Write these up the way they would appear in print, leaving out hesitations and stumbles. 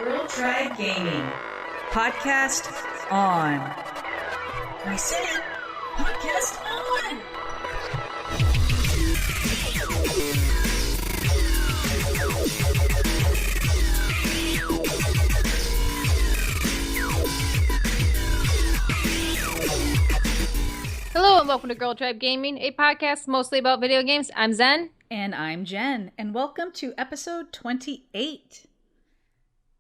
Girl Tribe Gaming. Podcast on. I said it. Podcast on. Hello and welcome to Girl Tribe Gaming, a podcast mostly about video games. I'm Zen. And I'm Jen, and welcome to episode 28.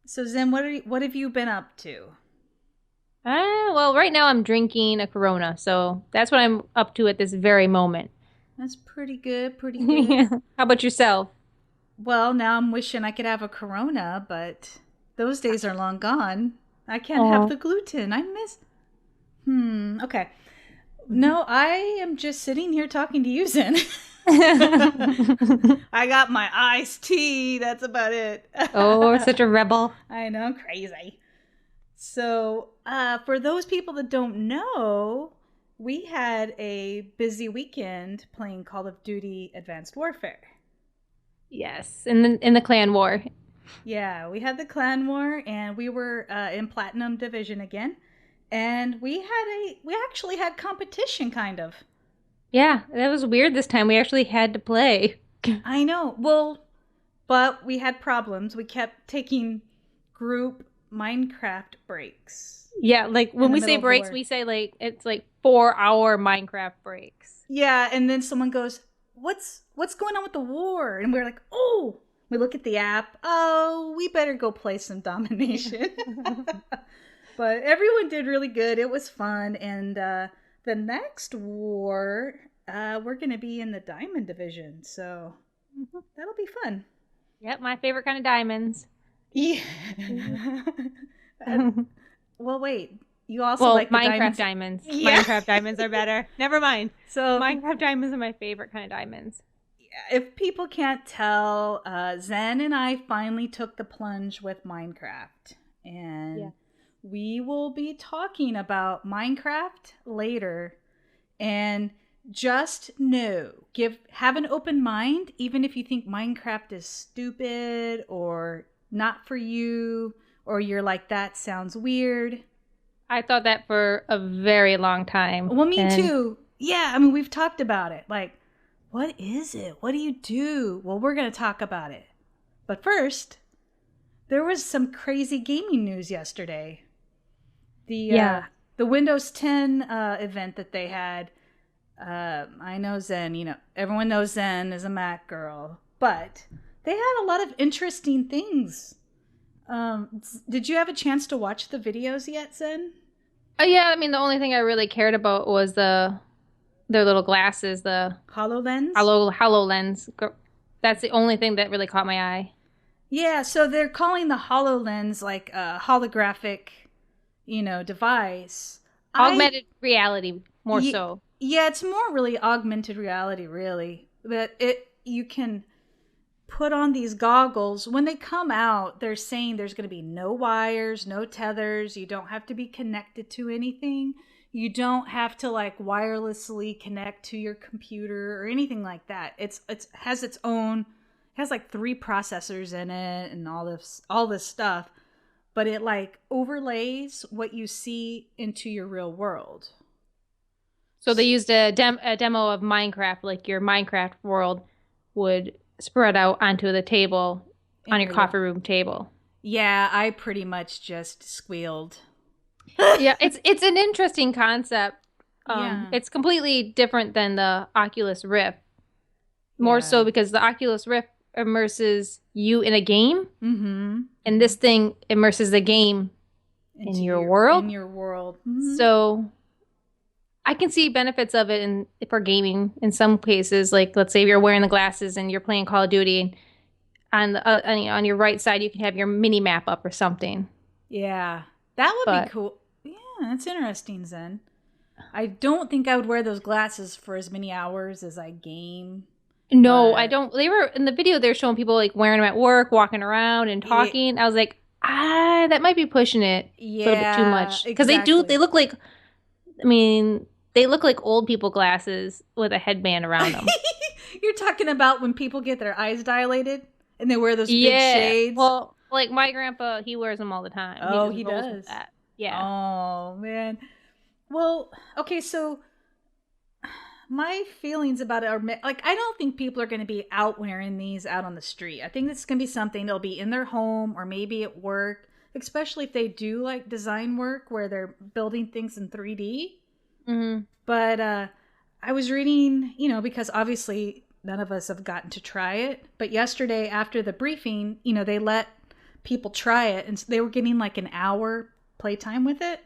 So Zen, what have you been up to? Well, right now I'm drinking a Corona, so that's what I'm up to at this very moment. That's pretty good, pretty good. How about yourself? Well, now I'm wishing I could have a Corona, but those days are long gone. I can't have the gluten. I miss... okay. No, I am just sitting here talking to you, Zen. I got my iced tea. That's about it. Oh, such a rebel. I know, crazy. So, for those people that don't know, we had a busy weekend playing Call of Duty Advanced Warfare. Yes, in the clan war. Yeah, we had the clan war, and we were in Platinum Division again. And we actually had competition, kind of. Yeah, that was weird this time. We actually had to play. I know. Well, but we had problems. We kept taking group Minecraft breaks. Yeah, like when we say breaks, we say like it's like 4-hour Minecraft breaks. Yeah, and then someone goes, "What's going on with the war?" And we're like, "Oh." We look at the app. Oh, we better go play some domination. But everyone did really good. It was fun. And the next war, we're going to be in the Diamond Division. So that'll be fun. Yep, my favorite kind of diamonds. Yeah. Well, wait. You also like the Minecraft diamonds. Yeah. Minecraft diamonds are better. Never mind. So Minecraft diamonds are my favorite kind of diamonds. If people can't tell, Zen and I finally took the plunge with Minecraft. And... yeah. We will be talking about Minecraft later, and just know, have an open mind, even if you think Minecraft is stupid or not for you, or you're like, that sounds weird. I thought that for a very long time. Well, me too. Yeah, I mean, we've talked about it. Like, what is it? What do you do? Well, we're going to talk about it. But first, there was some crazy gaming news yesterday. The Windows 10 event that they had, I know Zen, everyone knows Zen is a Mac girl, but they had a lot of interesting things. Did you have a chance to watch the videos yet, Zen? Yeah, I mean, the only thing I really cared about was their little glasses, the HoloLens? HoloLens. That's the only thing that really caught my eye. Yeah, so they're calling the HoloLens like a holographic... device. Augmented reality, more so. Yeah, it's more really augmented reality, really. But you can put on these goggles. When they come out, they're saying there's going to be no wires, no tethers. You don't have to be connected to anything. You don't have to wirelessly connect to your computer or anything like that. It has its own. It has 3 processors in it and all this stuff. But it overlays what you see into your real world. So they used a demo of Minecraft, like your Minecraft world would spread out onto the table on your coffee room table. Yeah, I pretty much just squealed. Yeah, it's an interesting concept. It's completely different than the Oculus Rift. More so because the Oculus Rift immerses you in a game, and this thing immerses the game in your world. Mm-hmm. So I can see benefits of it for gaming in some cases. Like, let's say if you're wearing the glasses and you're playing Call of Duty, and on your right side you can have your mini map up or something. Yeah, that would be cool. Yeah, that's interesting, Zen. I don't think I would wear those glasses for as many hours as I game. No, I don't. They were in the video. They're showing people wearing them at work, walking around and talking. I was like, that might be pushing it a little bit too much because they look like. I mean, they look like old people glasses with a headband around them. You're talking about when people get their eyes dilated and they wear those big shades. Well, Like my grandpa, he wears them all the time. Oh, just he rolls with does. that. Yeah. Oh man. Well, okay, so my feelings about it are like, I don't think people are going to be out wearing these out on the street. I think it's going to be something that'll be in their home or maybe at work, especially if they do like design work where they're building things in 3D. Mm-hmm. But I was reading, because obviously none of us have gotten to try it. But yesterday after the briefing, they let people try it, and they were getting like an hour playtime with it.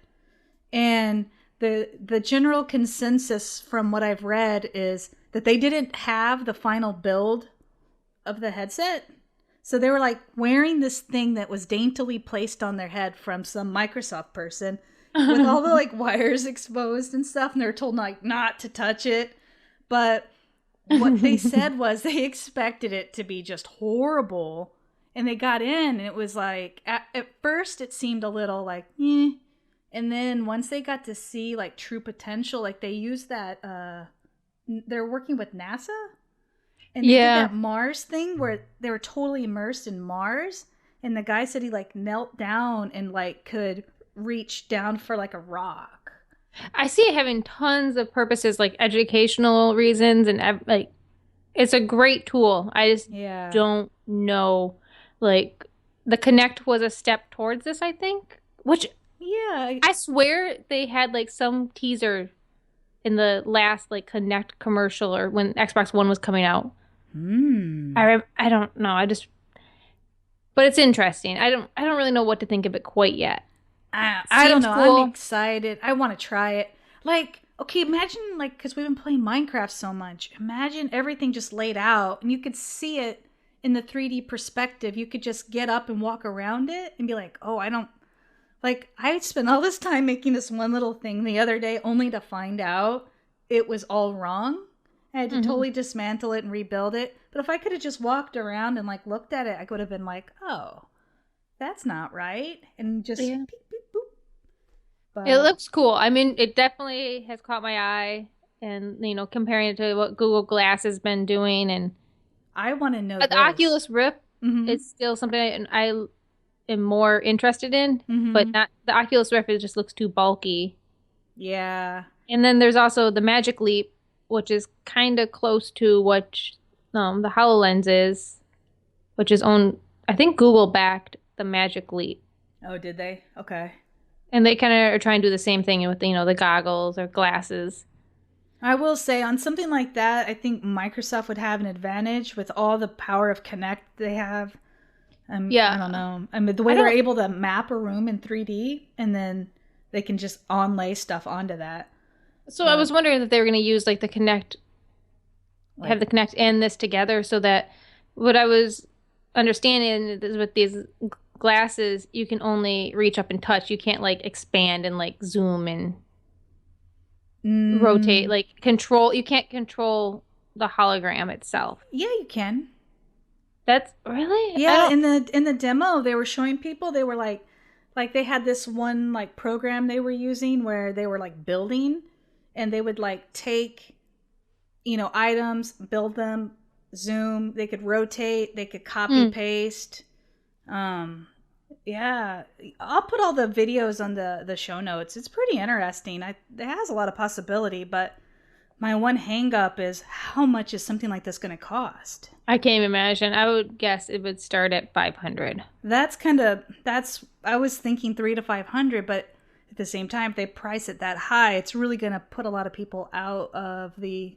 And the general consensus from what I've read is that they didn't have the final build of the headset. So they were like wearing this thing that was daintily placed on their head from some Microsoft person with all the like wires exposed and stuff. And they were told like not to touch it. But what they said was they expected it to be just horrible. And they got in and it was like, at first it seemed a little like, eh. And then once they got to see like true potential, like they used that, they're working with NASA. And they did that Mars thing where they were totally immersed in Mars. And the guy said he like knelt down and like could reach down for like a rock. I see it having tons of purposes, like educational reasons, and like it's a great tool. I just don't know. Like the Kinect was a step towards this, I think. Which I swear they had like some teaser in the last like Kinect commercial or when Xbox One was coming out. I don't know. But it's interesting. I don't really know what to think of it quite yet. I don't know. Cool. I'm excited. I want to try it. Like, okay, imagine like, because we've been playing Minecraft so much. Imagine everything just laid out and you could see it in the 3D perspective. You could just get up and walk around it and be like, oh, I spent all this time making this one little thing the other day only to find out it was all wrong. I had to totally dismantle it and rebuild it. But if I could have just walked around and like looked at it, I could have been like, oh, that's not right. And just beep, beep, boop. But it looks cool. I mean, it definitely has caught my eye. And, comparing it to what Google Glass has been doing. And I want to know the Oculus Rift is still something I am more interested in. But not the Oculus Rift, it just looks too bulky. Yeah. And then there's also the Magic Leap, which is kind of close to what the HoloLens is, which is owned, I think Google backed the Magic Leap. Oh, did they? Okay. And they kind of are trying to do the same thing with, the goggles or glasses. I will say on something like that, I think Microsoft would have an advantage with all the power of Kinect they have. I don't know. I mean, the way they're able to map a room in 3D and then they can just onlay stuff onto that. So I was wondering if they were going to use like the Kinect, have the Kinect and this together, so that what I was understanding is with these glasses, you can only reach up and touch. You can't like expand and like zoom and rotate, like control. You can't control the hologram itself. Yeah, you can. That's really? Yeah, in the demo they were showing people, they were like they had this one like program they were using where they were like building. And they would like take, items, build them, zoom. They could rotate. They could copy paste. Yeah, I'll put all the videos on the show notes. It's pretty interesting. It has a lot of possibility, but my one hang up is how much is something like this going to cost? I can't even imagine. I would guess it would start at $500. I was thinking $300 to $500, but at the same time, if they price it that high, it's really going to put a lot of people out of the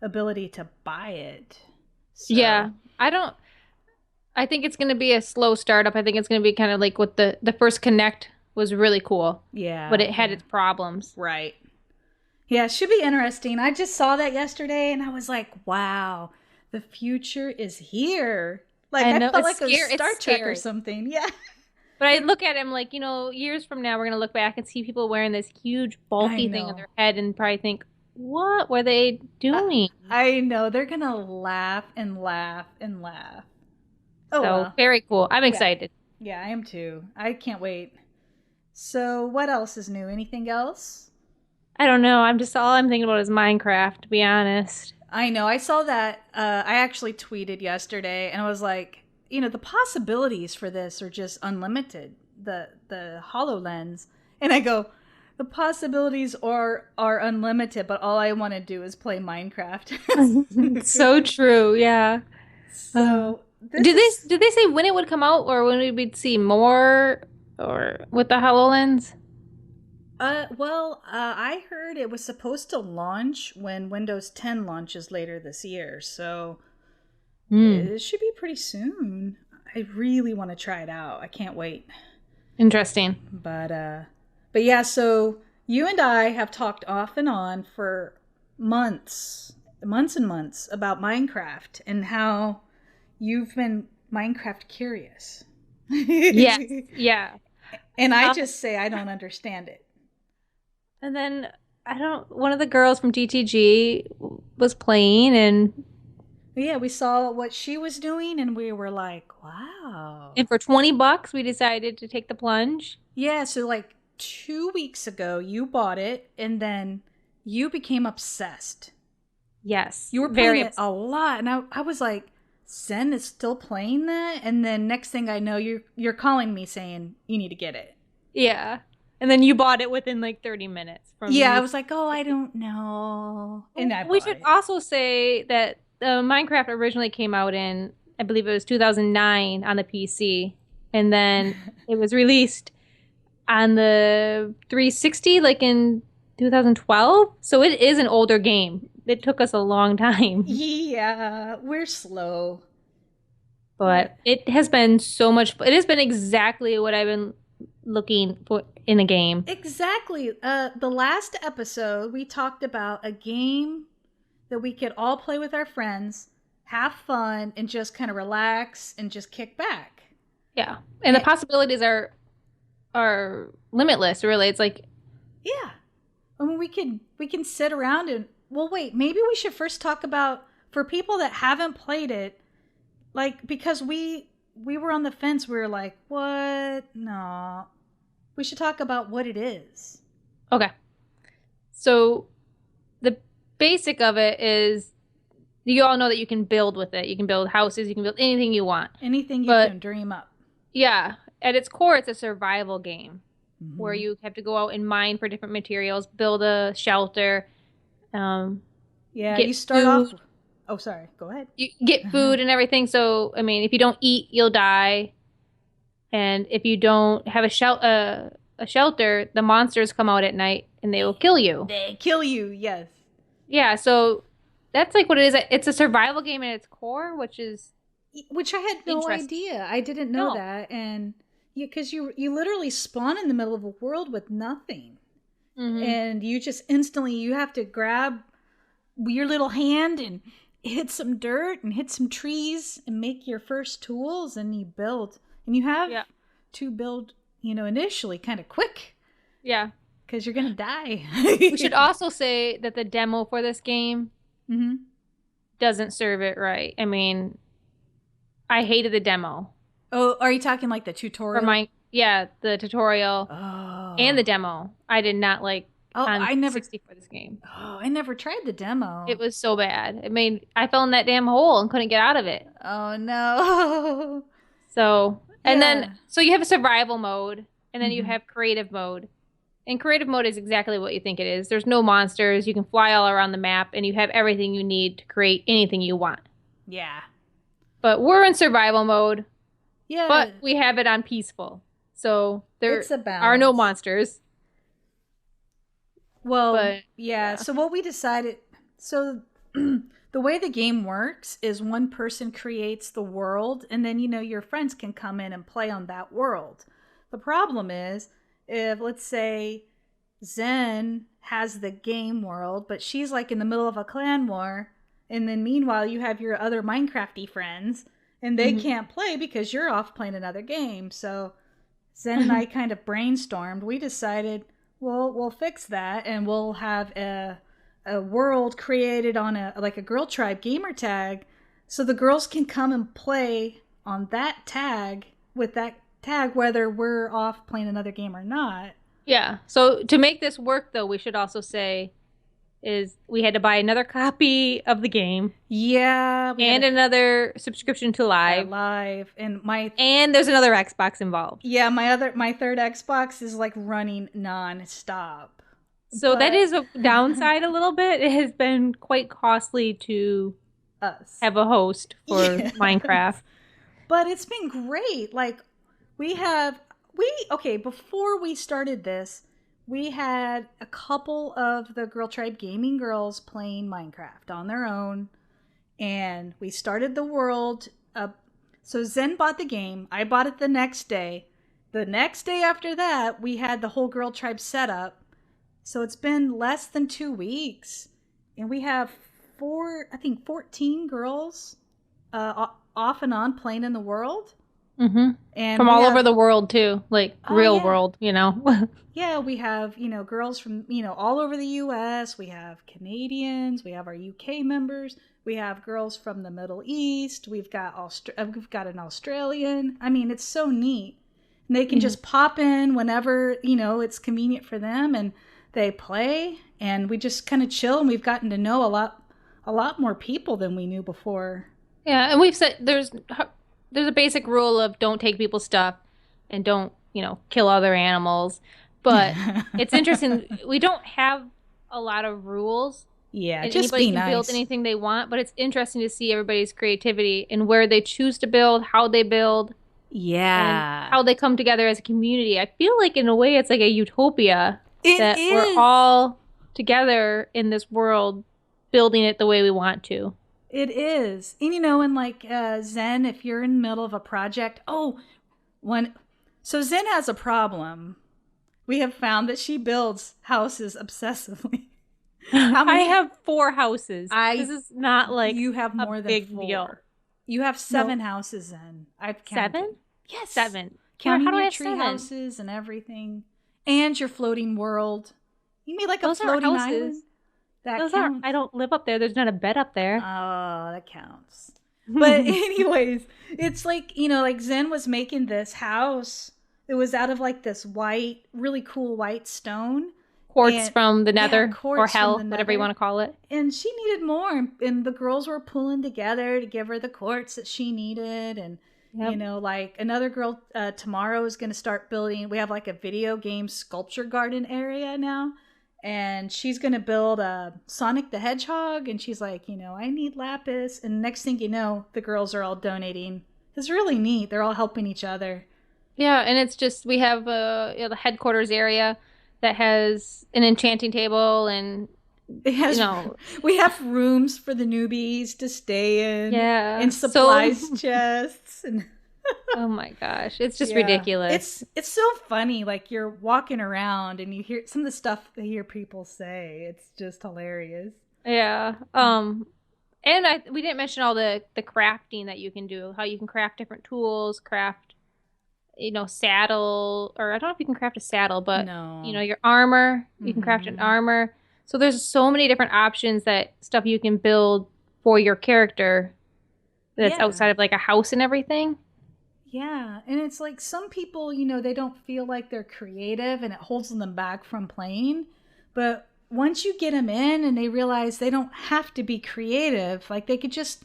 ability to buy it. So. Yeah. I think it's going to be a slow startup. I think it's going to be kind of like what the first Kinect was really cool. Yeah. But it had its problems. Right. Yeah, it should be interesting. I just saw that yesterday and I was like, wow, the future is here. Like I felt like a Star Trek or something. Yeah. But I look at him like, years from now, we're going to look back and see people wearing this huge, bulky thing on their head and probably think, what were they doing? I know. They're going to laugh and laugh and laugh. Oh, well. Very cool. I'm excited. Yeah, I am too. I can't wait. So what else is new? Anything else? I don't know. All I'm thinking about is Minecraft, to be honest. I know. I saw that. I actually tweeted yesterday and I was like, the possibilities for this are just unlimited. The HoloLens, and I go, the possibilities are unlimited, but all I want to do is play Minecraft. So true. Yeah. So did they say when it would come out, or when we'd see more, or with the HoloLens? I heard it was supposed to launch when Windows 10 launches later this year, so it should be pretty soon. I really want to try it out. I can't wait. Interesting. But yeah, so you and I have talked off and on for months and months about Minecraft and how you've been Minecraft curious. Yes. Yeah. And I just say I don't understand it. And then one of the girls from DTG was playing, and yeah, we saw what she was doing and we were like, wow. And for $20 we decided to take the plunge. Yeah, so like 2 weeks ago you bought it and then you became obsessed. Yes. You were playing it a lot, and I was like, Zen is still playing that? And then next thing I know, you're calling me saying you need to get it. Yeah. And then you bought it within like 30 minutes. I was like, oh, I don't know. And we should also say that Minecraft originally came out in, I believe it was 2009 on the PC. And then it was released on the 360 like in 2012. So it is an older game. It took us a long time. Yeah, we're slow. But it has been so much. It has been exactly what I've been looking for in a game. Exactly. The last episode, we talked about a game that we could all play with our friends, have fun, and just kind of relax and just kick back. Yeah. And the possibilities are limitless, really. It's like, yeah. I mean, we can sit around and, well, wait, maybe we should first talk about, for people that haven't played it, like, because we were on the fence. We were like, what? No. We should talk about what it is. Okay. So the basic of it is, you all know that you can build with it. You can build houses. You can build anything you want. Anything you can dream up. Yeah. At its core, it's a survival game where you have to go out and mine for different materials, build a shelter. You start off. Oh, sorry. Go ahead. You get food and everything. So, I mean, if you don't eat, you'll die. And if you don't have a shelter, the monsters come out at night and they will kill you. They kill you, yes. Yeah, so that's like what it is. It's a survival game at its core, which I had no idea. I didn't know that. And because you literally spawn in the middle of a world with nothing. And you just instantly, you have to grab your little hand and hit some dirt and hit some trees and make your first tools, and you build. And you have to build, initially kind of quick. Yeah. Because you're going to die. We should also say that the demo for this game doesn't serve it right. I mean, I hated the demo. Oh, are you talking like the tutorial? The tutorial and the demo. I did not like on 60 for this game. Oh, I never tried the demo. It was so bad. I fell in that damn hole and couldn't get out of it. Oh, no. So, so you have a survival mode, and then you have creative mode. And creative mode is exactly what you think it is. There's no monsters. You can fly all around the map, and you have everything you need to create anything you want. Yeah. But we're in survival mode. Yeah. But we have it on peaceful. So there are no monsters. Well, so what we decided, the way the game works is one person creates the world, and then, your friends can come in and play on that world. The problem is, if, let's say, Zen has the game world, but she's like in the middle of a clan war, and then meanwhile you have your other Minecrafty friends, and they can't play because you're off playing another game. So Zen and I kind of brainstormed. We decided, well, we'll fix that, and we'll have a world created on a girl tribe gamer tag, so the girls can come and play on that tag with that tag, whether we're off playing another game or not. Yeah. So to make this work, though, we should also say is we had to buy another copy of the game. Yeah. And another subscription to Live. And there's another Xbox involved. Yeah, my third Xbox is like running non-stop. So that is a downside a little bit. It has been quite costly to have a host for Minecraft. But it's been great. Like before we started this, we had a couple of the Girl Tribe Gaming girls playing Minecraft on their own. And we started the world up. So Zen bought the game. I bought it the next day. The next day after that, we had the whole Girl Tribe set up. So it's been less than 2 weeks. And we have 14 girls off and on playing in the world. Mm-hmm. And from all over the world too, like world, you know. Yeah, we have, girls from, all over the US. We have Canadians. We have our UK members. We have girls from the Middle East. We've got an Australian. I mean, it's so neat. And they can just pop in whenever, it's convenient for them, and they play, and we just kind of chill, and we've gotten to know a lot more people than we knew before. Yeah, and we've said there's a basic rule of don't take people's stuff and don't, kill other animals. But it's interesting. We don't have a lot of rules. Yeah, and just anybody be can nice. build anything they want, but it's interesting to see everybody's creativity and where they choose to build, how they build. Yeah. And how they come together as a community. I feel like in a way it's like a utopia. We're all together in this world building it the way we want to. It is. And and like Zen, if you're in the middle of a project, so Zen has a problem. We have found that she builds houses obsessively. I have 4 houses. This is not like you have more a than big 4. deal. You have 7 houses, Zen. I've counted. 7? Yes, 7. Counting how do I your have tree 7? houses and everything, and your floating world. You made like Those a floating aren't houses. island. That Those counts. I don't live up there. There's not a bed up there. Oh, that counts. But anyways, it's like, like Zen was making this house. It was out of like this white, really cool white stone. Quartz from the nether or hell, nether. whatever you want to call it. And she needed more. And the girls were pulling together to give her the quartz that she needed. And, like another girl tomorrow is going to start building. We have like a video game sculpture garden area now. And she's going to build a Sonic the Hedgehog. And she's like, I need lapis. And next thing you know, the girls are all donating. It's really neat. They're all helping each other. Yeah, and it's just, we have the headquarters area that has an enchanting table, and it has, we have rooms for the newbies to stay in. Yeah. And supplies chests. And oh my gosh, it's just ridiculous. It's so funny. Like you're walking around and you hear some of the stuff they hear people say. It's just hilarious. Yeah. And we didn't mention all the crafting that you can do. How you can craft different tools, craft, saddle, or I don't know if you can craft a saddle, but your armor. You can craft an armor. So there's so many different options stuff you can build for your character that's outside of like a house and everything. Yeah, and it's like some people, they don't feel like they're creative and it holds them back from playing. But once you get them in and they realize they don't have to be creative, like they could just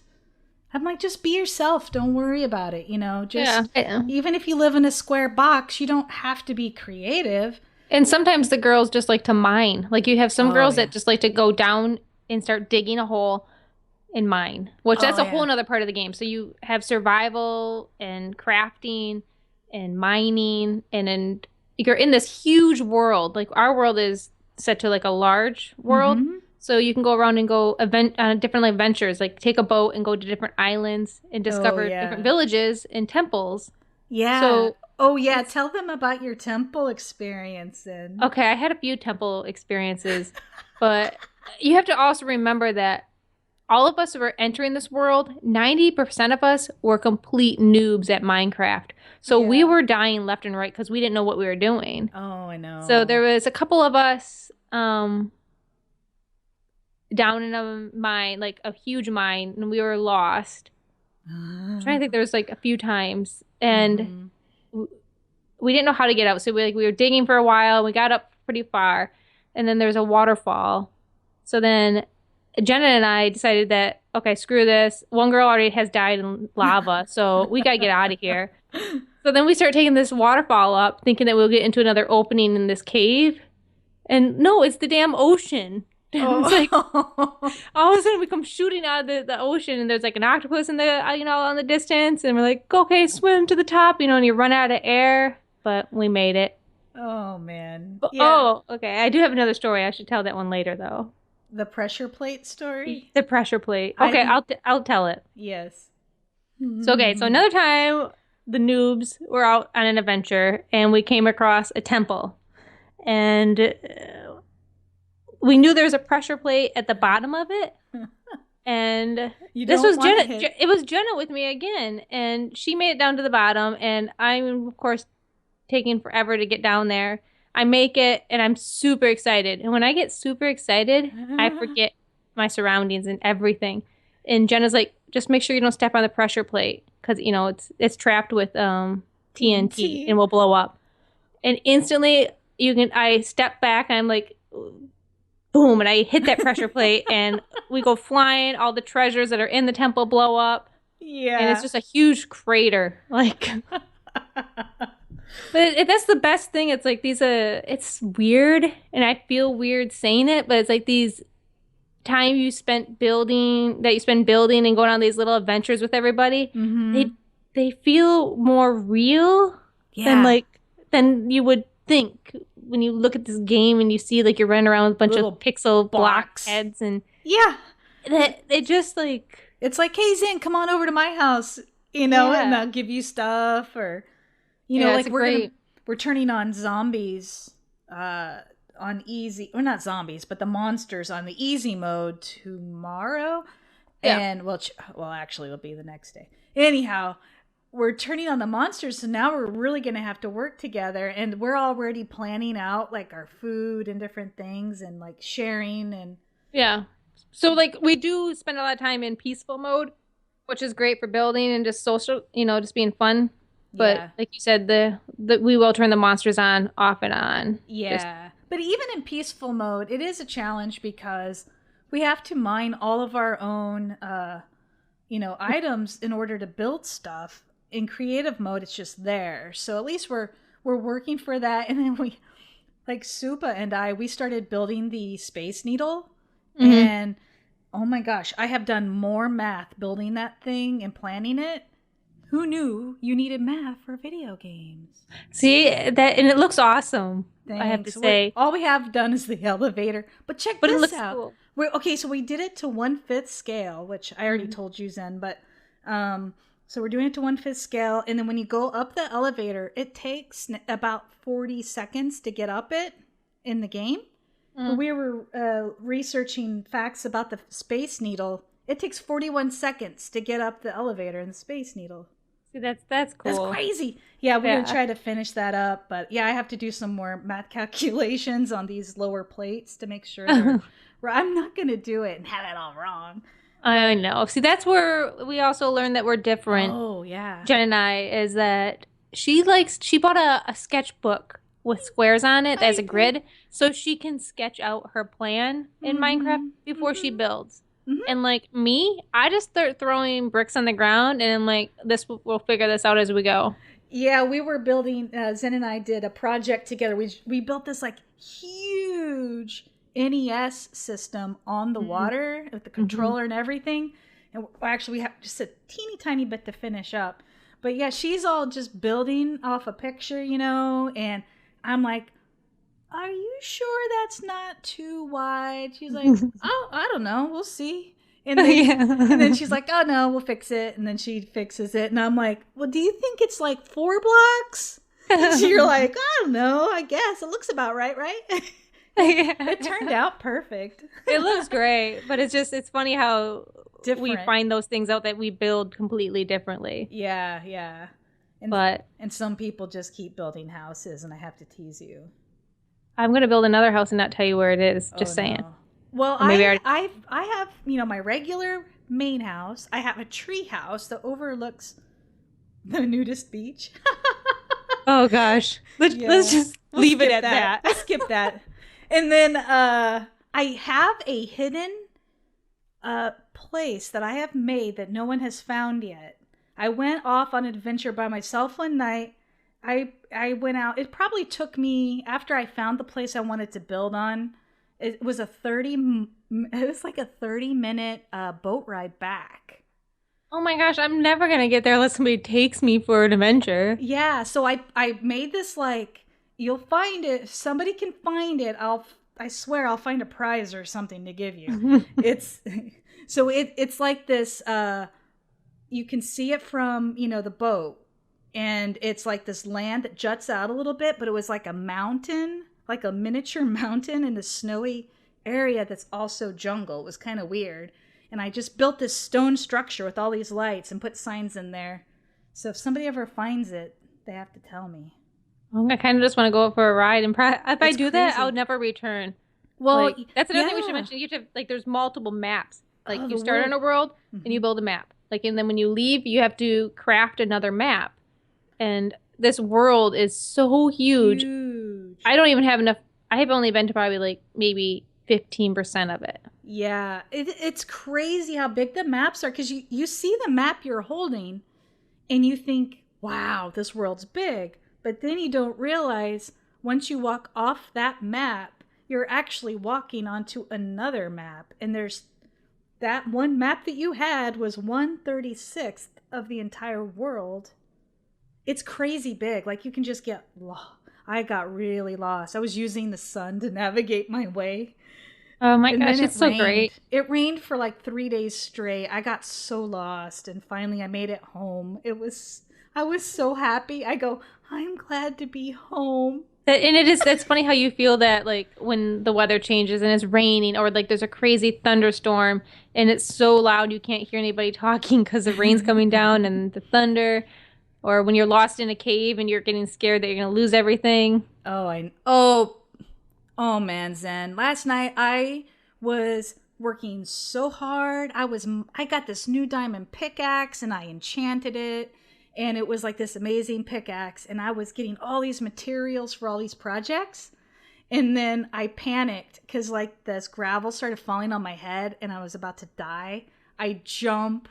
be yourself. Don't worry about it, even if you live in a square box, you don't have to be creative. And sometimes the girls just like to mine. Like you have some girls that just like to go down and start digging a hole and mine, which that's a whole nother part of the game. So you have survival and crafting and mining, and then you're in this huge world. Like our world is set to like a large world. So you can go around and go on different adventures, like take a boat and go to different islands and discover different villages and temples. Yeah. So, tell them about your temple experience. Okay, I had a few temple experiences, but you have to also remember that all of us who were entering this world, 90% of us were complete noobs at Minecraft. So we were dying left and right because we didn't know what we were doing. Oh, I know. So there was a couple of us down in a mine, like a huge mine, and we were lost. I'm trying to think, there was like a few times, and we didn't know how to get out. So we were digging for a while. We got up pretty far, and then there's a waterfall. So then Jenna and I decided that, okay, screw this. One girl already has died in lava, so we got to get out of here. So then we start taking this waterfall up, thinking that we'll get into another opening in this cave. And no, it's the damn ocean. It's like all of a sudden we come shooting out of the ocean, and there's like an octopus in the on the distance, and we're like, okay, swim to the top, and you run out of air, but we made it. Oh man. But, Yeah. oh, okay. I do have another story. I should tell that one later though. The pressure plate story? The pressure plate. Okay, I'll tell it. Yes. So another time the noobs were out on an adventure, and we came across a temple, and we knew there was a pressure plate at the bottom of it. And this was Jenna. It was Jenna with me again, and she made it down to the bottom, and I'm of course taking forever to get down there. I make it, and I'm super excited. And when I get super excited, I forget my surroundings and everything. And Jenna's like, just make sure you don't step on the pressure plate, because it's trapped with TNT and will blow up. And instantly I step back, and I'm like, boom, and I hit that pressure plate, and we go flying. All the treasures that are in the temple blow up. Yeah. And it's just a huge crater. Like, but that's the best thing. It's like it's weird, and I feel weird saying it, but it's like these time you spend building and going on these little adventures with everybody. Mm-hmm. They feel more real than you would think when you look at this game and you see like you're running around with a bunch of pixel block heads, and they just like, it's like, hey Zen, come on over to my house, and I'll give you stuff, or like we're turning on zombies on easy, or not zombies, but the monsters on the easy mode tomorrow. And well actually it'll be the next day. Anyhow, we're turning on the monsters, so now we're really going to have to work together, and we're already planning out like our food and different things, and like sharing, and so like we do spend a lot of time in peaceful mode, which is great for building and just social, just being fun. But like you said, we will turn the monsters on off and on. But even in peaceful mode, it is a challenge, because we have to mine all of our own items in order to build stuff. In creative mode, it's just there. So at least we're working for that. And then we, like Supa and we started building the Space Needle. Mm-hmm. And oh my gosh, I have done more math building that thing and planning it. Who knew you needed math for video games? See that, and it looks awesome. Thanks. I have to say, all we have done is the elevator. But check this out. It looks cool. So we did it to 1/5 scale, which I already told you, Zen. But so we're doing it to 1/5 scale, and then when you go up the elevator, it takes about 40 seconds to get up it in the game. We were researching facts about the Space Needle. It takes 41 seconds to get up the elevator in the Space Needle. See, that's cool. That's crazy. Yeah, we're gonna try to finish that up, but I have to do some more math calculations on these lower plates to make sure I'm not gonna do it and have it all wrong. I know. See, that's where we also learned that we're different. Oh yeah. Jen and I, is that she bought a sketchbook with squares on it as a grid, so she can sketch out her plan in Minecraft before she builds. Mm-hmm. And like me, I just start throwing bricks on the ground, and I'm like, we'll figure this out as we go. Yeah, we were building, Zen and I did a project together. We built this like huge NES system on the water with the controller and everything. And actually we have just a teeny tiny bit to finish up. But yeah, she's all just building off a picture, and I'm like, are you sure that's not too wide? She's like, oh, I don't know. We'll see. And then she's like, oh, no, we'll fix it. And then she fixes it. And I'm like, well, do you think it's like 4 blocks? And you're like, I don't know. I guess. It looks about right? It turned out perfect. It looks great. But it's funny how we find those things out that we build completely differently. Yeah. And some people just keep building houses, and I have to tease you. I'm going to build another house and not tell you where it is. Just saying. No. Well, I have, my regular main house. I have a tree house that overlooks the nudist beach. Oh, gosh. Let's just leave it at that. Let's skip that. And then I I have a hidden place that I have made that no one has found yet. I went off on an adventure by myself one night. I went out. It probably took me, after I found the place I wanted to build on, it was like a 30-minute boat ride back. Oh my gosh, I'm never going to get there unless somebody takes me for an adventure. Yeah, so I made this like, you'll find it. If somebody can find it, I swear I'll find a prize or something to give you. It's like this, you can see it from, the boat. And it's like this land that juts out a little bit, but it was like a mountain, like a miniature mountain in a snowy area that's also jungle. It was kind of weird. And I just built this stone structure with all these lights and put signs in there. So if somebody ever finds it, they have to tell me. I kind of just want to go for a ride. And if I do that, I would never return. Well, that's another thing we should mention. You have to, there's multiple maps. You start on a world and you build a map. And then when you leave, you have to craft another map. And this world is so huge. I don't even have enough. I have only been to probably maybe 15% of it. Yeah, it's crazy how big the maps are, because you see the map you're holding and you think, wow, this world's big. But then you don't realize once you walk off that map, you're actually walking onto another map. And there's that one map that you had was 1/36th of the entire world. It's crazy big. You can just get lost. I got really lost. I was using the sun to navigate my way. Oh my gosh, it's so great. It rained for 3 days straight. I got so lost, and finally I made it home. I was so happy. I go, I'm glad to be home. And that's funny how you feel that when the weather changes and it's raining, or there's a crazy thunderstorm and it's so loud you can't hear anybody talking because the rain's coming down and the thunder. Or when you're lost in a cave and you're getting scared that you're going to lose everything. Oh man, Zen. Last night I was working so hard. I got this new diamond pickaxe and I enchanted it. And it was this amazing pickaxe. And I was getting all these materials for all these projects. And then I panicked because this gravel started falling on my head and I was about to die. I jump.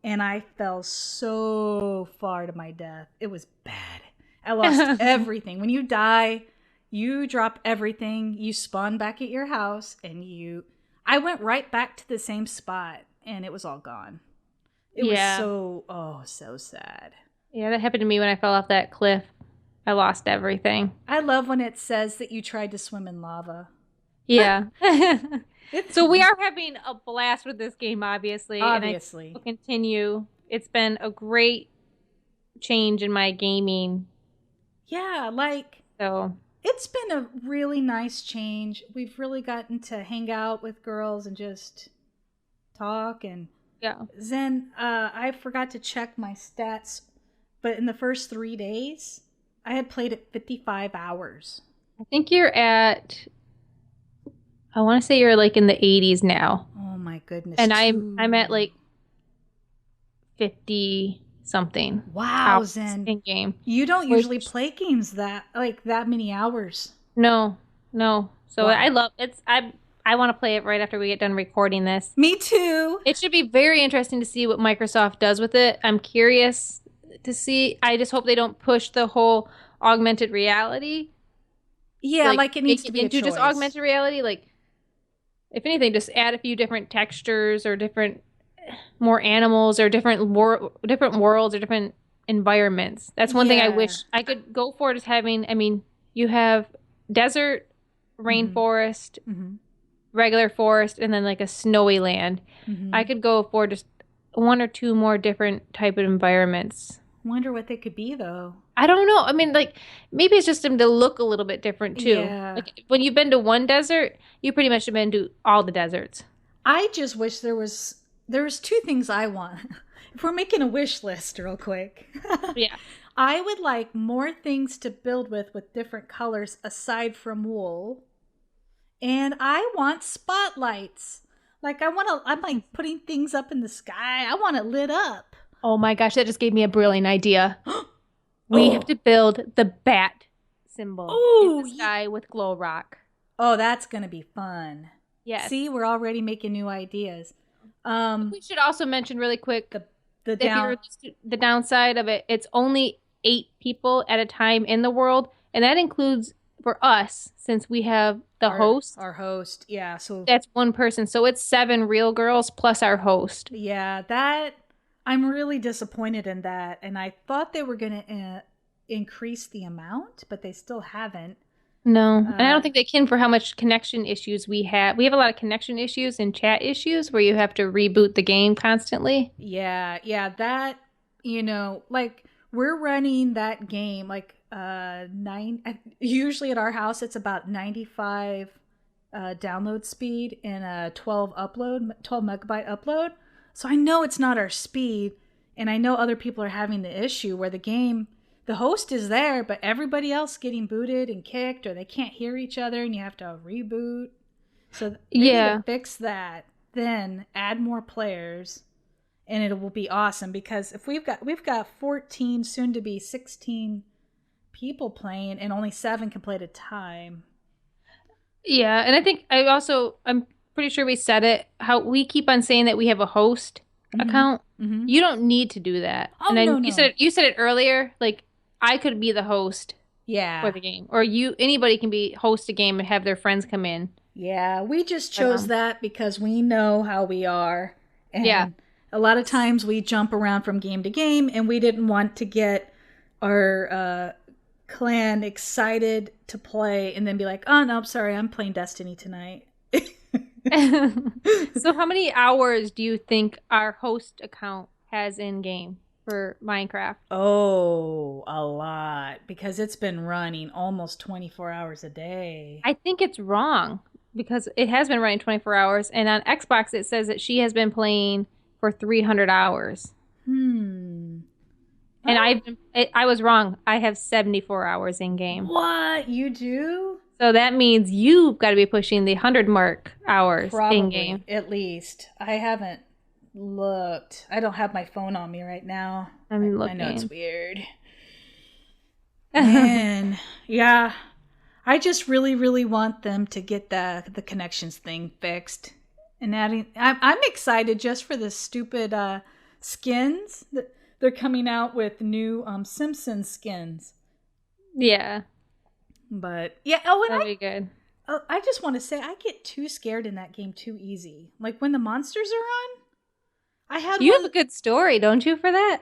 And I fell so far to my death. It was bad. I lost everything. When you die, you drop everything. You spawn back at your house. And I went right back to the same spot. And it was all gone. It was so sad. Yeah, that happened to me when I fell off that cliff. I lost everything. I love when it says that you tried to swim in lava. Yeah. So we are having a blast with this game, obviously. Obviously. And I will continue. It's been a great change in my gaming. Yeah, it's been a really nice change. We've really gotten to hang out with girls and just talk. And Zen, I forgot to check my stats, but in the first 3 days, I had played it 55 hours. I think you're at... I want to say you're in the 80s now. Oh my goodness. And I'm at 50 something. Wow, Zen. In game. You don't usually play games that many hours. No. So I love it's I want to play it right after we get done recording this. Me too. It should be very interesting to see what Microsoft does with it. I'm curious to see. I just hope they don't push the whole augmented reality. Yeah, it needs to be into just augmented reality. If anything, just add a few different textures or more animals or different worlds or different environments. That's one thing I wish I could go for, is having, you have desert, rainforest, regular forest, and then a snowy land. I could go for just one or two more different type of environments. Wonder what they could be, though. I don't know. Maybe it's just them to look a little bit different, too. Yeah. When you've been to one desert, you pretty much have been to all the deserts. I just wish there was two things I want. If we're making a wish list real quick. Yeah. I would like more things to build with different colors aside from wool. And I want spotlights. I'm putting things up in the sky. I want it lit up. Oh my gosh, that just gave me a brilliant idea. We have to build the bat symbol in the sky with glow rock. Oh, that's going to be fun. Yes. See, we're already making new ideas. We should also mention really quick The downside of it. It's only 8 people at a time in the world, and that includes for us since we have the host. Our host, yeah. So that's 1 person. So it's 7 real girls plus our host. Yeah, that I'm really disappointed in that, and I thought they were going to increase the amount, but they still haven't. No, and I don't think they can for how much connection issues we have. We have a lot of connection issues and chat issues where you have to reboot the game constantly. Yeah, that, like we're running that game like usually at our house it's about 95 download speed and a 12 megabyte upload. So I know it's not our speed, and I know other people are having the issue where the host is there, but everybody else getting booted and kicked, or they can't hear each other and you have to reboot. So they need to fix that, then add more players, and it will be awesome, because if we've got 14, soon to be 16 people playing, and only 7 can play at a time. Yeah, and I think I'm pretty sure we said it, how we keep on saying that we have a host account. Mm-hmm. You don't need to do that. Oh, and then no. You said it earlier, like I could be the host for the game, or anybody can be host a game and have their friends come in. Yeah, we just chose that because we know how we are. And a lot of times we jump around from game to game, and we didn't want to get our clan excited to play and then be like, oh no, sorry, I'm playing Destiny tonight. So how many hours do you think our host account has in game for Minecraft? Oh, a lot, because it's been running almost 24 hours a day. I think it's wrong, because it has been running 24 hours, and on Xbox it says that she has been playing for 300 hours. And I was wrong. I have 74 hours in game. What? You do? So that means you've got to be pushing the 100 mark hours in game. At least. I haven't looked. I don't have my phone on me right now. I'm looking. I know it's weird. Man, yeah. I just really, really want them to get the connections thing fixed. And I'm excited just for the stupid skins. They're coming out with new Simpsons skins. Yeah. But yeah, that'd be good. I just want to say I get too scared in that game too easy. Like when the monsters are on, You have a good story, don't you, for that?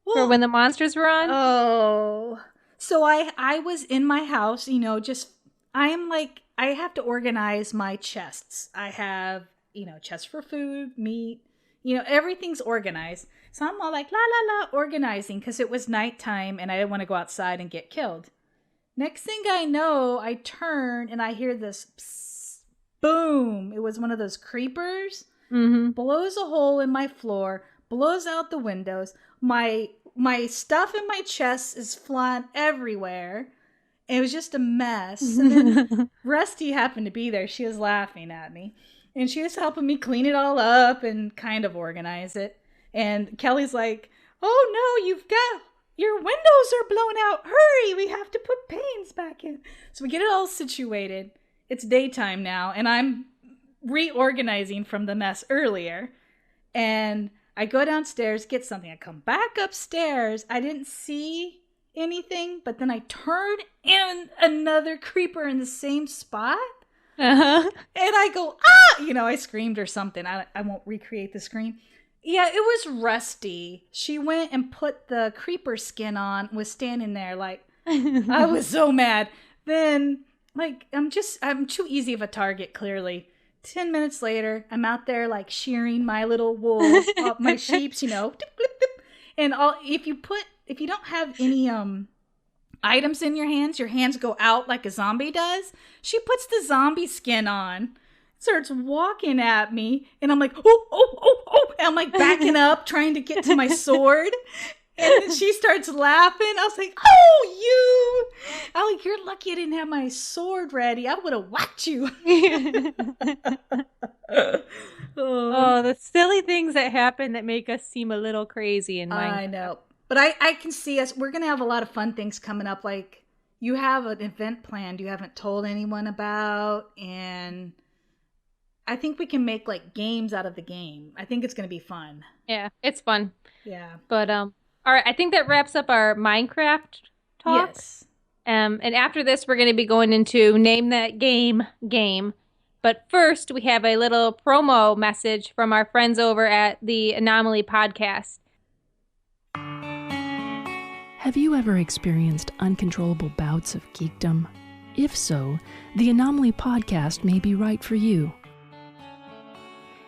Well, for when the monsters were on? Oh. So I was in my house, I have to organize my chests. I have, chests for food, meat, everything's organized. So I'm all like, la, la, la, organizing, because it was nighttime and I didn't want to go outside and get killed. Next thing I know, I turn and I hear this psst, boom. It was one of those creepers. Mm-hmm. Blows a hole in my floor, blows out the windows. My stuff in my chest is flying everywhere. It was just a mess. And then Rusty happened to be there. She was laughing at me. And she was helping me clean it all up and kind of organize it. And Kelly's like, oh no, your windows are blown out. Hurry, we have to put panes back in. So we get it all situated. It's daytime now, and I'm reorganizing from the mess earlier. And I go downstairs, get something. I come back upstairs. I didn't see anything, but then I turn in another creeper in the same spot. Uh-huh. And I go, ah! I screamed or something. I won't recreate the scream. Yeah, it was Rusty. She went and put the creeper skin on, was standing there like, I was so mad. Then, I'm too easy of a target, clearly. 10 minutes later, I'm out there like shearing my little wool off my sheeps, dip, dip, dip. And if you don't have any items in your hands go out like a zombie does. She puts the zombie skin on, starts walking at me, and I'm like, oh, and I'm like backing up, trying to get to my sword. And then she starts laughing. I was like, I'm like, you're lucky I didn't have my sword ready. I would have whacked you. The silly things that happen that make us seem a little crazy in Minecraft. I know. But I can see us, we're going to have a lot of fun things coming up. Like, you have an event planned you haven't told anyone about, and I think we can make like games out of the game. I think it's going to be fun. Yeah, it's fun. Yeah. But all right, I think that wraps up our Minecraft talk. Yes. And after this, we're going to be going into Name That Game. But first, we have a little promo message from our friends over at the Anomaly Podcast. Have you ever experienced uncontrollable bouts of geekdom? If so, the Anomaly Podcast may be right for you.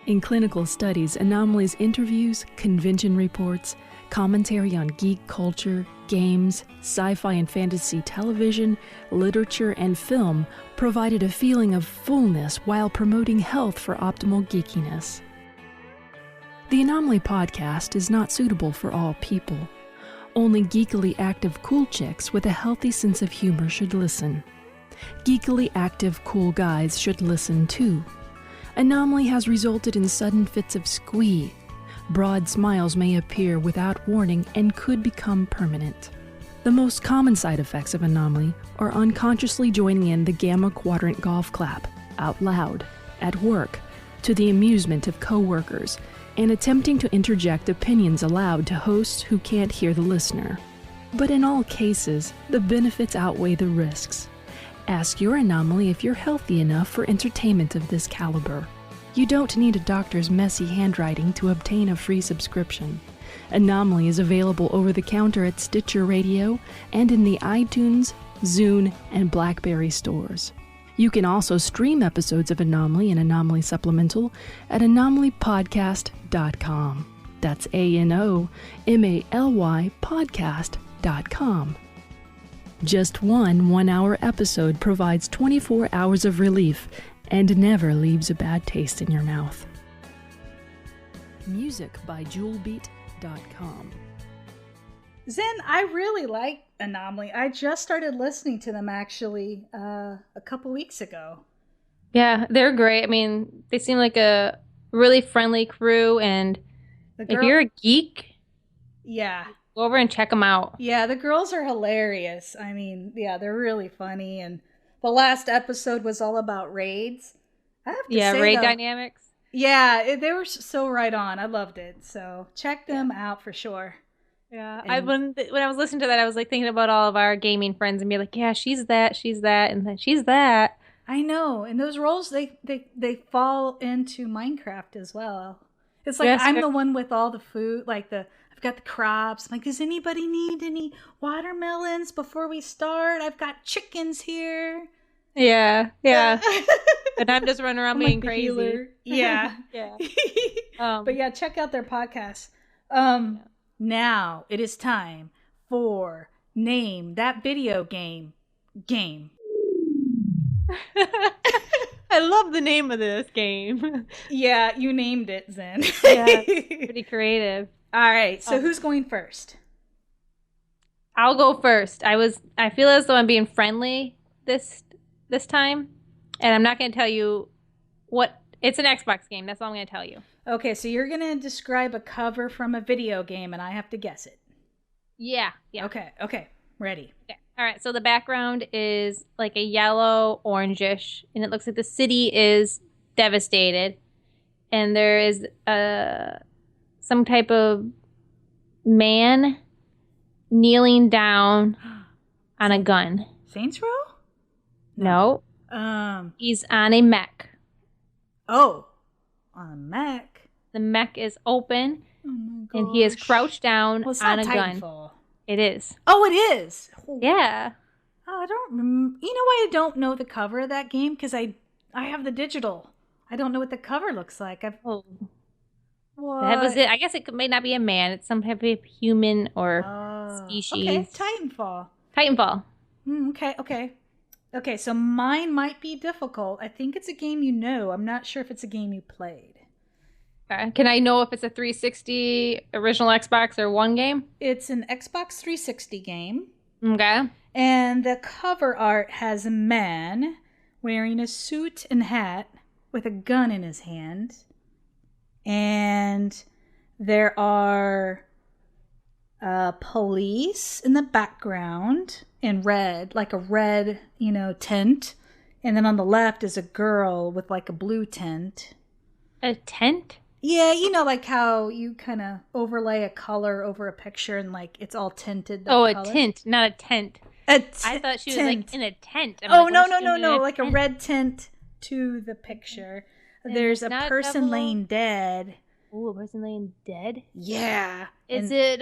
In clinical studies, Anomaly's interviews, convention reports, commentary on geek culture, games, sci-fi and fantasy television, literature, and film provided a feeling of fullness while promoting health for optimal geekiness. The Anomaly Podcast is not suitable for all people. Only geekily active cool chicks with a healthy sense of humor should listen. Geekily active cool guys should listen too. Anomaly has resulted in sudden fits of squee. Broad smiles may appear without warning and could become permanent. The most common side effects of Anomaly are unconsciously joining in the Gamma Quadrant golf clap, out loud, at work, to the amusement of coworkers, and attempting to interject opinions aloud to hosts who can't hear the listener. But in all cases, the benefits outweigh the risks. Ask your Anomaly if you're healthy enough for entertainment of this caliber. You don't need a doctor's messy handwriting to obtain a free subscription. Anomaly is available over the counter at Stitcher Radio and in the iTunes, Zune, and BlackBerry stores. You can also stream episodes of Anomaly and Anomaly Supplemental at anomalypodcast.com. That's ANOMALY podcast.com. Just one one-hour episode provides 24 hours of relief and never leaves a bad taste in your mouth. Music by jewelbeat.com. Zen, I really like Anomaly. I just started listening to them actually a couple weeks ago. Yeah, they're great. I mean, they seem like a really friendly crew, and if you're a geek, yeah, go over and check them out. Yeah, the girls are hilarious. I mean, yeah, they're really funny, and the last episode was all about raids. I have to say, raid though, dynamics. Yeah, they were so right on. I loved it. So check them out for sure. Yeah, when I was listening to that, I was like thinking about all of our gaming friends and be like, yeah, she's that, and then she's that. I know, and those roles they fall into Minecraft as well. It's like I'm the one with all the food, like I've got the crops. I'm like, does anybody need any watermelons before we start? I've got chickens here. Yeah. And I'm just running around being crazy. Healer. Yeah. Yeah. But yeah, check out their podcast. Now it is time for Name That Video Game. I love the name of this game. Yeah, you named it, Zen. Yeah, pretty creative. All right, so who's going first? I'll go first. I feel as though I'm being friendly this time, and I'm not going to tell you what. It's an Xbox game. That's all I'm going to tell you. Okay, so you're going to describe a cover from a video game, and I have to guess it. Yeah. Okay, ready. Okay. All right, so the background is like a yellow orangish, and it looks like the city is devastated, and there is some type of man kneeling down on a gun. Saints Row? No. He's on a mech. Oh, on a mech. The mech is open, and he is crouched down on a gun. It is. Oh, it is. Yeah. Oh, I don't. You know why I don't know the cover of that game? Because I have the digital. I don't know what the cover looks like. What? That was it. I guess it may not be a man. It's some type of human or species. Okay, Titanfall. Okay, so mine might be difficult. I think it's a game you know. I'm not sure if it's a game you played. Okay. Can I know if it's a 360 original Xbox or one game? It's an Xbox 360 game. Okay. And the cover art has a man wearing a suit and hat with a gun in his hand. And there are police in the background in red, like a red, tint. And then on the left is a girl with like a blue tint. A tent? Yeah, you know, like how you kind of overlay a color over a picture and like it's all tinted. Oh, color. A tint, not a tent. I thought she was like in a tent. I'm no, like a red tint to the picture. And there's a person laying dead. Oh, a person laying dead? Yeah. Is it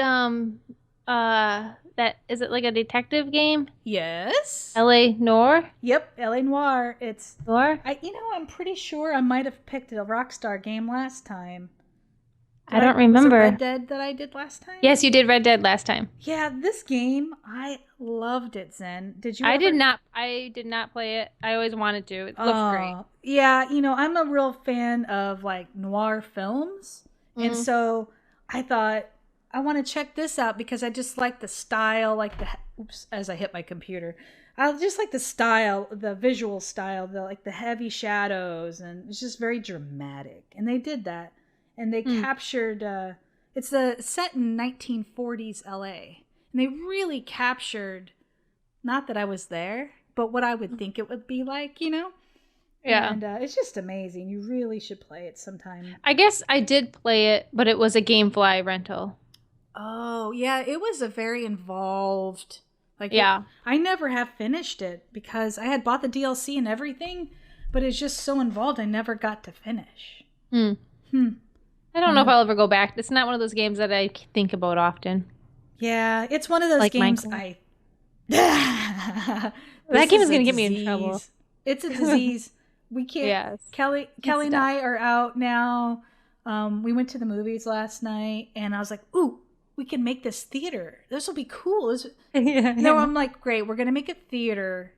is it like a detective game? Yes. L.A. Noire? Yep, L.A. Noire. It's Noire? I'm pretty sure I might have picked a Rockstar game last time. I don't remember. Was it Red Dead that I did last time? Yes, you did Red Dead last time. Yeah, this game, I loved it, Zen. Did you? I did not play it. I always wanted to. It looks great. Yeah, I'm a real fan of like noir films. Mm-hmm. And so I thought I want to check this out because I just like the style, like as I hit my computer. I just like the style, the visual style, the heavy shadows, and it's just very dramatic. And they did that. And they captured, it's set in 1940s LA. And they really captured, not that I was there, but what I would think it would be like, Yeah. And it's just amazing. You really should play it sometime. I guess I did play it, but it was a GameFly rental. Oh, yeah. It was a very involved, I never have finished it because I had bought the DLC and everything, but it's just so involved I never got to finish. I don't know if I'll ever go back. It's not one of those games that I think about often. Yeah, it's one of those games that game is going to get me in trouble. It's a disease. We can't. Yes. Kelly and I are out now. We went to the movies last night, and I was like, ooh, we can make this theater. This will be cool. No, I'm like, great. We're going to make a theater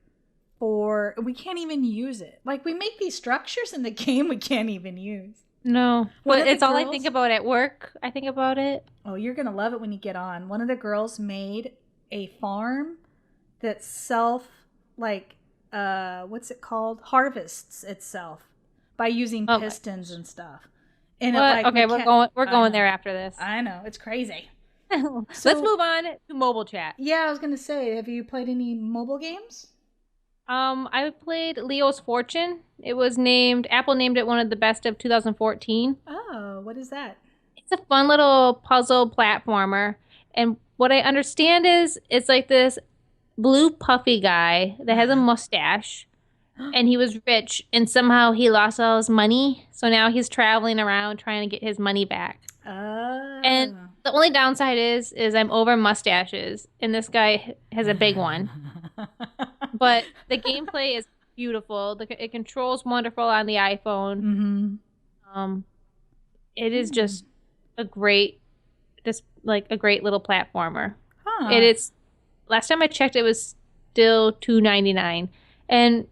we can't even use it. Like, we make these structures in the game we can't even use. No, but it's all I think about at work. I think about it. Oh, you're going to love it when you get on. One of the girls made a farm that what's it called? Harvests itself by using pistons and stuff. And we're going there after this. I know. It's crazy. Let's move on to mobile chat. Yeah, I was going to say, have you played any mobile games? I played Leo's Fortune. Apple named it one of the best of 2014. Oh, what is that? It's a fun little puzzle platformer. And what I understand is it's like this blue puffy guy that has a mustache. And he was rich. And somehow he lost all his money. So now he's traveling around trying to get his money back. Oh. And the only downside is I'm over mustaches. And this guy has a big one. But the gameplay is beautiful. It controls wonderful on the iPhone. Mm-hmm. It is just a great little platformer. Huh. It is. Last time I checked, it was still $2.99, and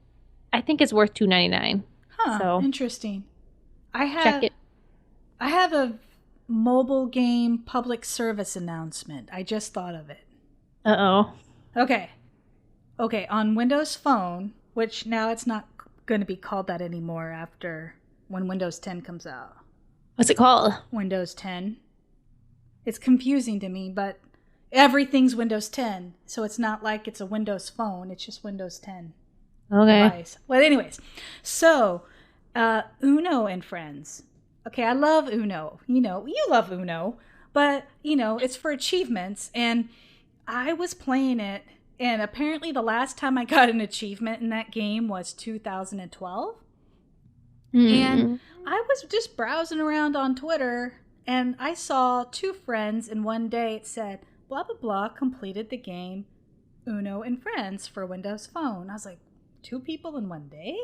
I think it's worth $2.99. Huh. So interesting. Check it. I have a mobile game public service announcement. I just thought of it. Uh-oh. Okay, on Windows Phone, which now it's not going to be called that anymore after when Windows 10 comes out. What's it called? Windows 10. It's confusing to me, but everything's Windows 10, so it's not like it's a Windows Phone. It's just Windows 10 device. Well, anyways, so Uno and Friends. Okay, I love Uno. You love Uno, but, it's for achievements, and I was playing it. And apparently the last time I got an achievement in that game was 2012. Mm-hmm. And I was just browsing around on Twitter, and I saw 2 friends, and one day it said, blah, blah, blah, completed the game Uno and Friends for Windows Phone. I was like, 2 people in one day?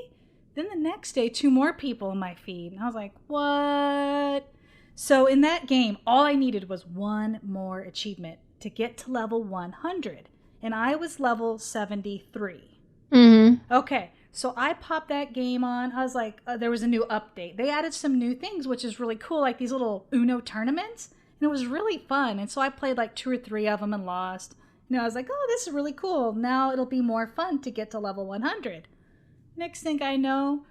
Then the next day, 2 more people in my feed. And I was like, what? So in that game, all I needed was 1 more achievement to get to level 100. And I was level 73. Mm-hmm. Okay, so I popped that game on. I was like, there was a new update. They added some new things, which is really cool, like these little Uno tournaments. And it was really fun. And so I played like 2 or 3 of them and lost. I was like, oh, this is really cool. Now it'll be more fun to get to level 100. Next thing I know,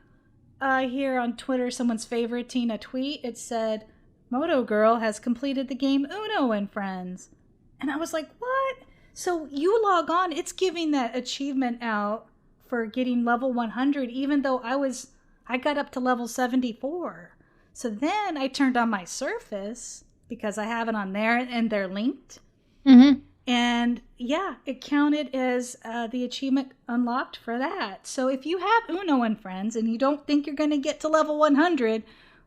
here on Twitter, someone's favoriting a tweet. It said, Moto Girl has completed the game Uno and Friends. And I was like, what? So you log on, it's giving that achievement out for getting level 100, even though I got up to level 74. So then I turned on my Surface because I have it on there and they're linked. Mm-hmm. And yeah, it counted as the achievement unlocked for that. So if you have Uno and friends and you don't think you're going to get to level 100,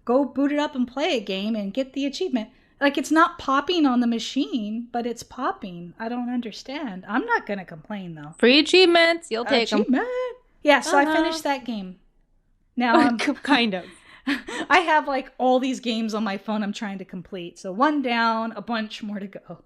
go boot it up and play a game and get the achievement. Like, it's not popping on the machine, but it's popping. I don't understand. I'm not going to complain, though. Free achievements. You'll take them. Yeah, so I finished that game. Now I'm... kind of. I have, like, all these games on my phone I'm trying to complete. So one down, a bunch more to go.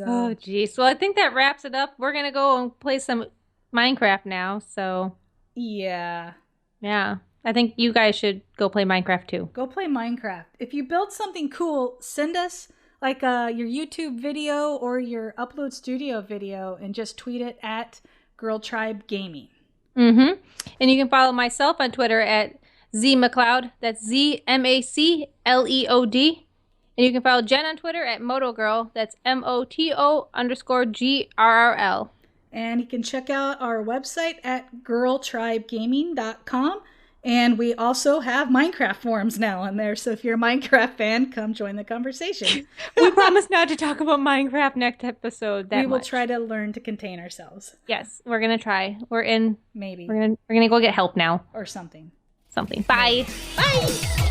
Oh, geez. Well, I think that wraps it up. We're going to go and play some Minecraft now, so... Yeah. Yeah. I think you guys should go play Minecraft too. Go play Minecraft. If you build something cool, send us like your YouTube video or your Upload Studio video and just tweet it at Girl Tribe Gaming. Mm-hmm. And you can follow myself on Twitter at ZMacLeod. That's ZMACLEOD. And you can follow Jen on Twitter at MotoGirl. That's MOTO_GRRL. And you can check out our website at girltribegaming.com. And we also have Minecraft forums now on there. So if you're a Minecraft fan, come join the conversation. We promise not to talk about Minecraft next episode we will try to learn to contain ourselves. Yes, we're going to try. We're in. Maybe. We're gonna go get help now. Or something. Bye. Bye.